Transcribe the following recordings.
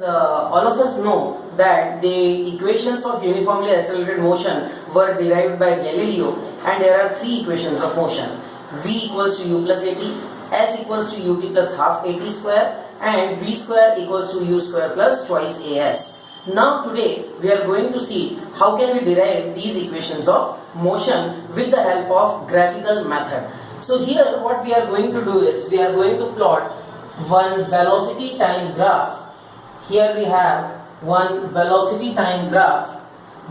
All of us know that the equations of uniformly accelerated motion were derived by Galileo, and there are three equations of motion: v equals to u plus at, s equals to ut plus half at square, and v square equals to u square plus twice as. Now today we are going to see how can we derive these equations of motion with the help of graphical method. So here what we are going to do is we are going to plot one velocity time graph. Here we have one velocity time graph.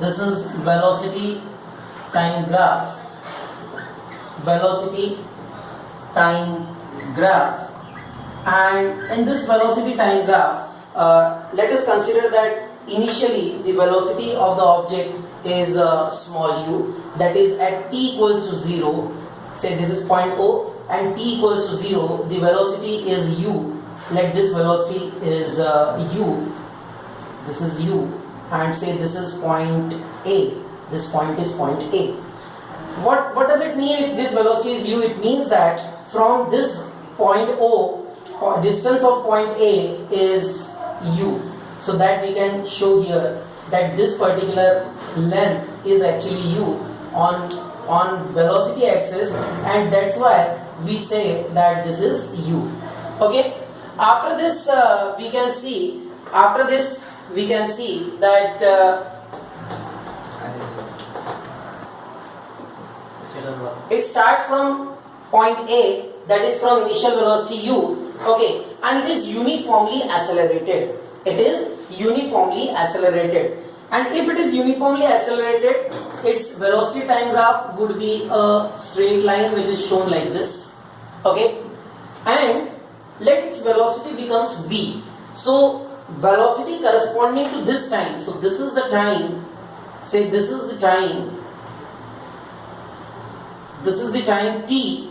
This is velocity time graph. Velocity time graph. And in this velocity time graph, let us consider that initially the velocity of the object is small u, that is at t equals to 0. Say this is point O and t equals to 0. The velocity is u. Let this velocity is u, this is u, and say this is point A, this point is point A. What does it mean if this velocity is u? It means that from this point O, distance of point A is u, so that we can show here that this particular length is actually u on velocity axis, and that's why we say that this is u. Okay. After this we can see that it starts from point A, that is from initial velocity u, okay, and it is uniformly accelerated. It is uniformly accelerated, and if it is uniformly accelerated, its velocity time graph would be a straight line which is shown like this, okay, and let its velocity becomes v. So velocity corresponding to this time, so this is the time, say this is the time t,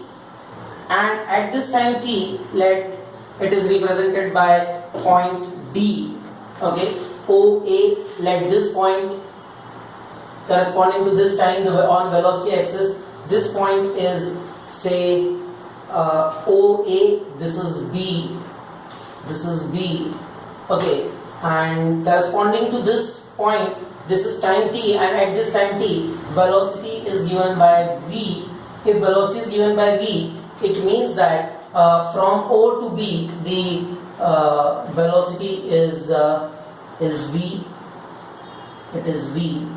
and at this time t, let it is represented by point D, okay, OA. Let this point corresponding to this time on velocity axis, this point is say OA, this is B, okay, and corresponding to this point, this is time t, and at this time t, velocity is given by v. If velocity is given by v, it means that from O to B, the velocity is v. It is v.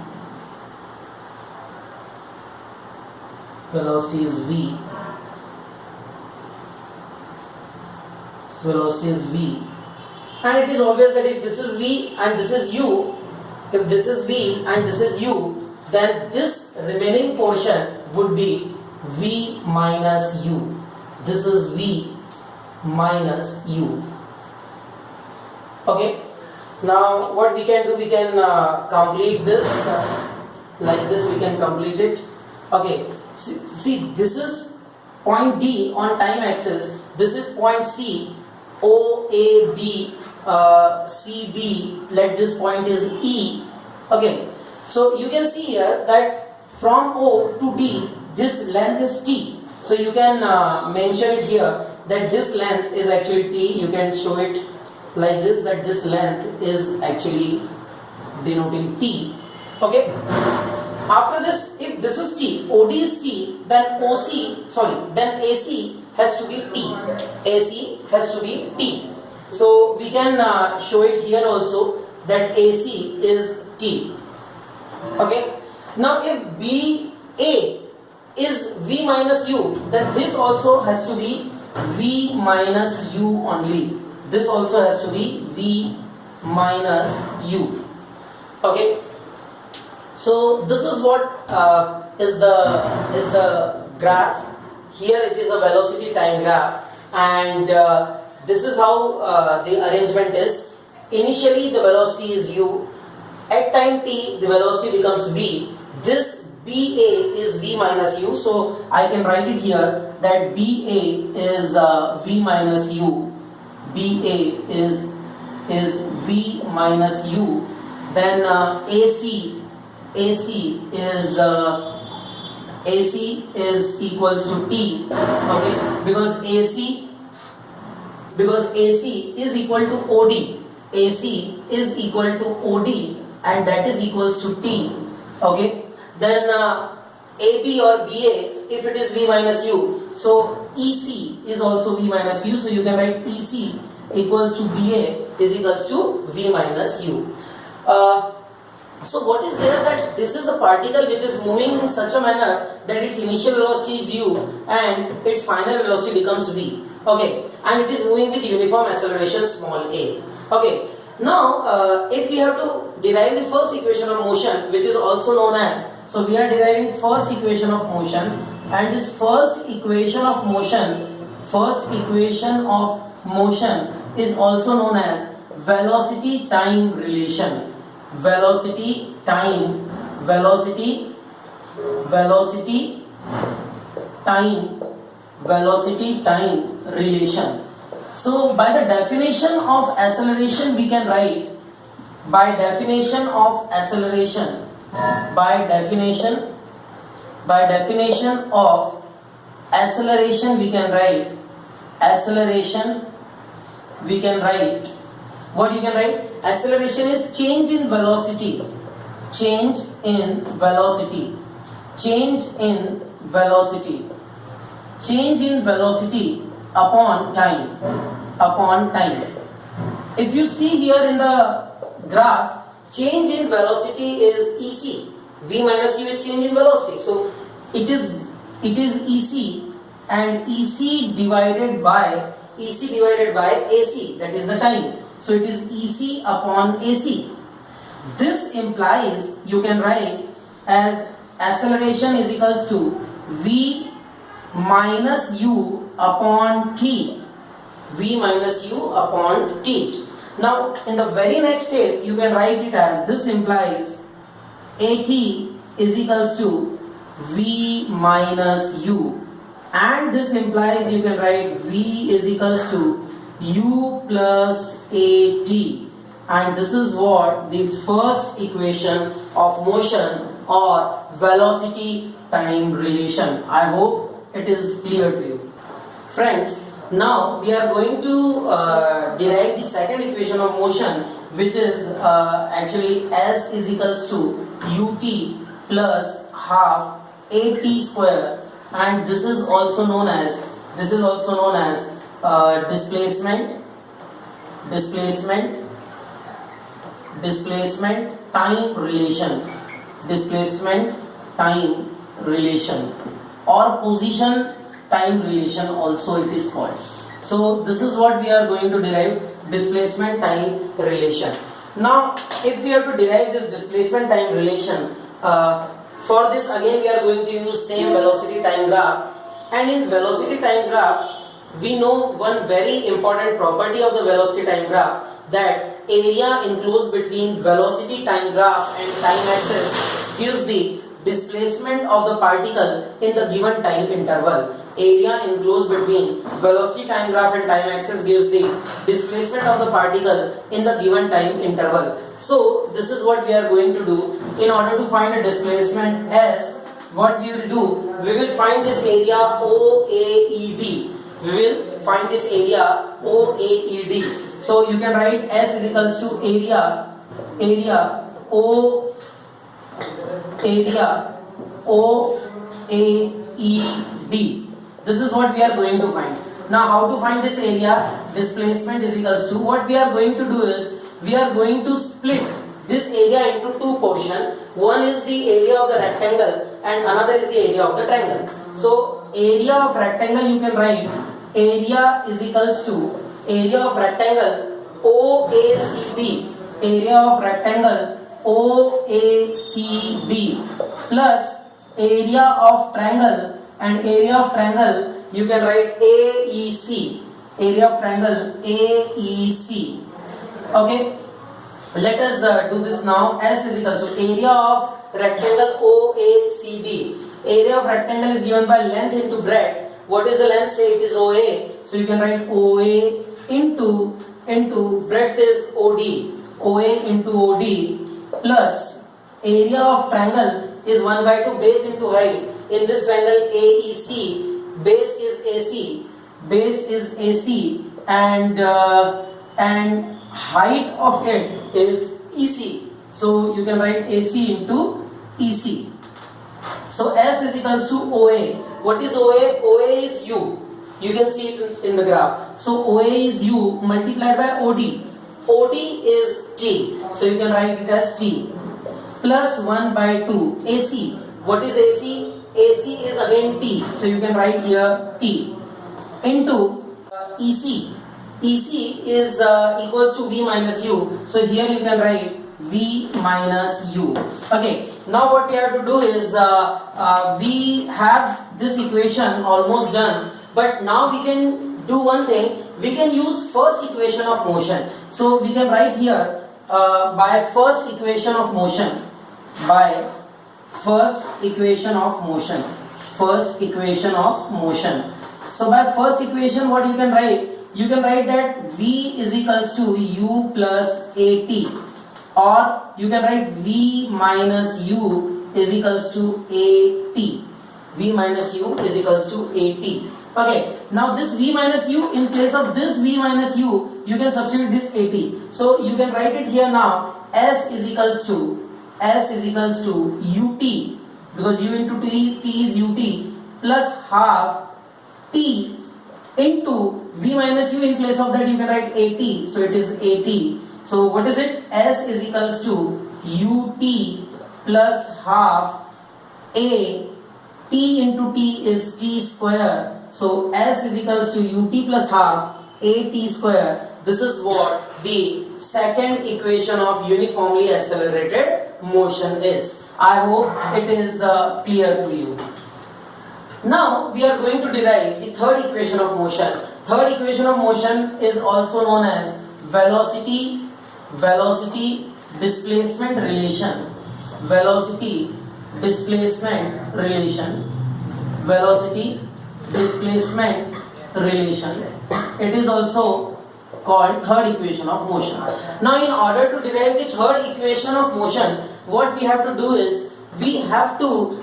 Velocity is v. Velocity is v, and it is obvious that if this is v and this is u, if this is v and this is u, then this remaining portion would be v minus u. This is v minus u. Okay, now what we can do, we can complete this like this, we can complete it. Okay, see this is point D on time axis, this is point C, OAB, CD, let this point is E. Okay, so you can see here that from O to D, this length is T. So you can mention it here that this length is actually T. You can show it like this, that this length is actually denoting T. Okay. After this, if this is T, OD is T, then then AC has to be T. AC has to be T. So we can show it here also that AC is T. Okay. Now if BA is V minus U, then this also has to be V minus U only. This also has to be V minus U. Okay. So this is what is the graph. Here it is a velocity time graph, and this is how the arrangement is. Initially the velocity is u. At time t, the velocity becomes v. This BA is v minus u. So I can write it here that BA is v minus u. BA is v minus u. Then AC is equals to T, okay, because AC is equal to OD. AC is equal to OD and that is equals to T. Okay, then AB or BA, if it is V minus U, so EC is also V minus U, so you can write EC equals to BA is equals to V minus U. So what is there, that this is a particle which is moving in such a manner that its initial velocity is U and its final velocity becomes V. Okay, and it is moving with uniform acceleration small a. Okay, now if we have to derive the first equation of motion, which is also known as, so we are deriving first equation of motion, and this first equation of motion is also known as velocity time relation. Velocity time relation. So by the definition of acceleration we can write, by definition of acceleration we can write what you can write? Acceleration is change in velocity upon time. If you see here in the graph, change in velocity is EC. V minus U is change in velocity. So it is EC, and EC divided by AC, that is the time. So it is EC upon AC. This implies you can write as acceleration is equals to V minus U upon T. Now in the very next step you can write it as, this implies AT is equals to V minus U, and this implies you can write V is equals to U plus AT, and this is what the first equation of motion or velocity time relation. I hope it is clear to you. Friends, now we are going to derive the second equation of motion, which is actually S is equals to UT plus half AT square, and this is also known as displacement time relation, or position time relation also it is called. So this is what we are going to derive, displacement time relation. Now if we have to derive this displacement time relation, for this again we are going to use same velocity time graph, and in velocity time graph we know one very important property of the velocity time graph, that area enclosed between velocity time graph and time axis gives the displacement of the particle in the given time interval. Area enclosed between velocity time graph and time axis gives the displacement of the particle in the given time interval. So this is what we are going to do. In order to find a displacement S, what we will do, we will find this area OAED. So you can write S is equals to area OAED. This is what we are going to find. Now how to find this area? Displacement is equals to, what we are going to do is, we are going to split this area into two portions. One is the area of the rectangle and another is the area of the triangle. So area of rectangle you can write area is equals to area of rectangle OACD, plus area of triangle, and area of triangle you can write AEC, area of triangle AEC. Okay, let us do this now. S is equals to area of rectangle OACD. Area of rectangle is given by length into breadth. What is the length? Say it is OA. So you can write OA into breadth is OD. OA into OD plus area of triangle is 1/2 base into height. In this triangle AEC, base is AC, and height of it is EC. So you can write AC into EC. So S is equals to OA. What is OA? OA is U. You can see it in the graph. So OA is U multiplied by OD. OD is T. So you can write it as T. Plus 1 by 2. AC. What is AC? AC is again T. So you can write here T. Into EC. EC is equals to V minus U. So here you can write V minus U. Okay. Now what we have to do is we have this equation almost done. But now we can do one thing. We can use first equation of motion. So we can write here by first equation of motion. By first equation of motion. First equation of motion. So by first equation, what you can write? You can write that V is equals to U plus AT, or you can write V minus U is equals to AT. V minus U is equals to AT. Okay, now this V minus U, in place of this V minus U, you can substitute this AT. So you can write it here now. S is equals to UT, because U into T is UT, plus half T into V minus U. In place of that you can write AT. So it is AT. So what is it? S is equals to UT plus half A. T into T is T square. So S is equals to UT plus half AT square. This is what the second equation of uniformly accelerated motion is. I hope it is clear to you. Now we are going to derive the third equation of motion. Third equation of motion is also known as velocity displacement relation. Velocity displacement relation. Velocity displacement relation. It is also called third equation of motion. Now in order to derive the third equation of motion, what we have to do is we have to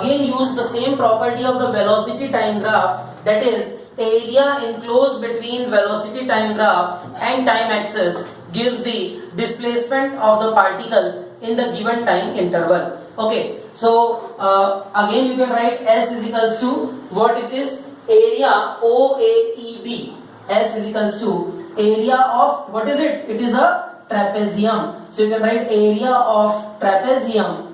again use the same property of the velocity time graph, that is area enclosed between velocity time graph and time axis gives the displacement of the particle in the given time interval. Okay, so again you can write S is equals to what it is, area OAEB. S is equals to area of, what is it? It is a trapezium. So you can write area of trapezium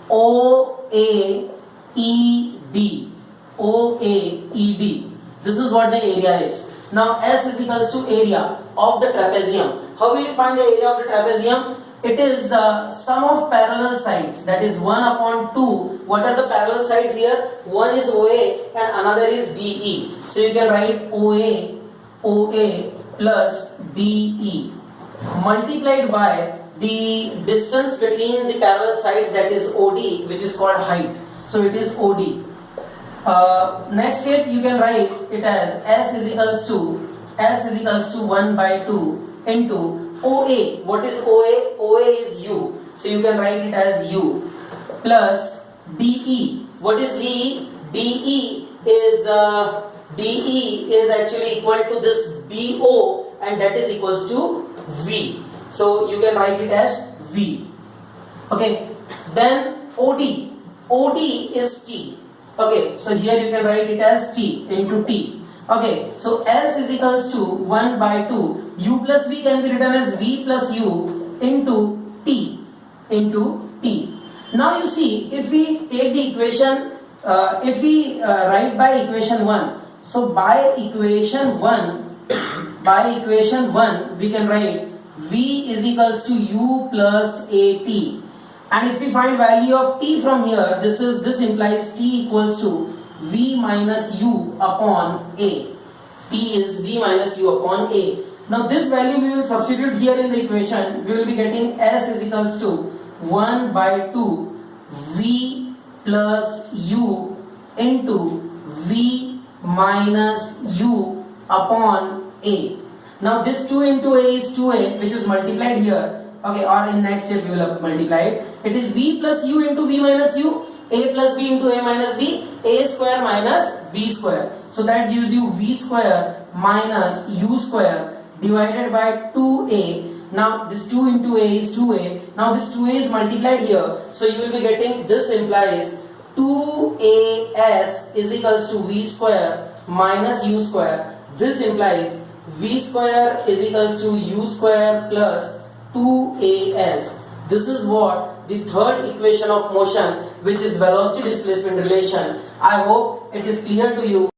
OAEB. OAEB. This is what the area is. Now S is equals to area of the trapezium. How will you find the area of the trapezium? It is sum of parallel sides, that is 1 upon 2. What are the parallel sides here? One is OA and another is DE. So you can write OA plus DE multiplied by the distance between the parallel sides, that is OD, which is called height. So it is OD. Next step you can write it as S is equals to 1 by 2 into OA. What is OA? OA is U. So you can write it as U plus DE. What is DE? DE is actually equal to this BO, and that is equals to V. So you can write it as V. Okay. Then OD. OD is T. Okay. So here you can write it as T into T. Okay. So S is equals to 1 by 2. U plus V can be written as V plus U into T. Now you see, if we take the equation, if we write by equation 1, so by equation 1 we can write V is equals to U plus AT. And if we find value of T from here, this implies T equals to V minus U upon A. T is V minus U upon A. Now this value we will substitute here in the equation. We will be getting S is equals to 1 by 2 V plus U into V minus U upon A. Now this 2 into A is 2A, which is multiplied here. Okay, or in next step we will multiply it. It is V plus U into V minus U, A plus B into A minus B, A square minus B square. So that gives you V square minus U square divided by 2a. Now this 2 into a is 2a. Now this 2a is multiplied here. So you will be getting, this implies 2as is equals to v square minus u square. This implies v square is equals to u square plus 2as. This is what the third equation of motion, which is velocity displacement relation. I hope it is clear to you.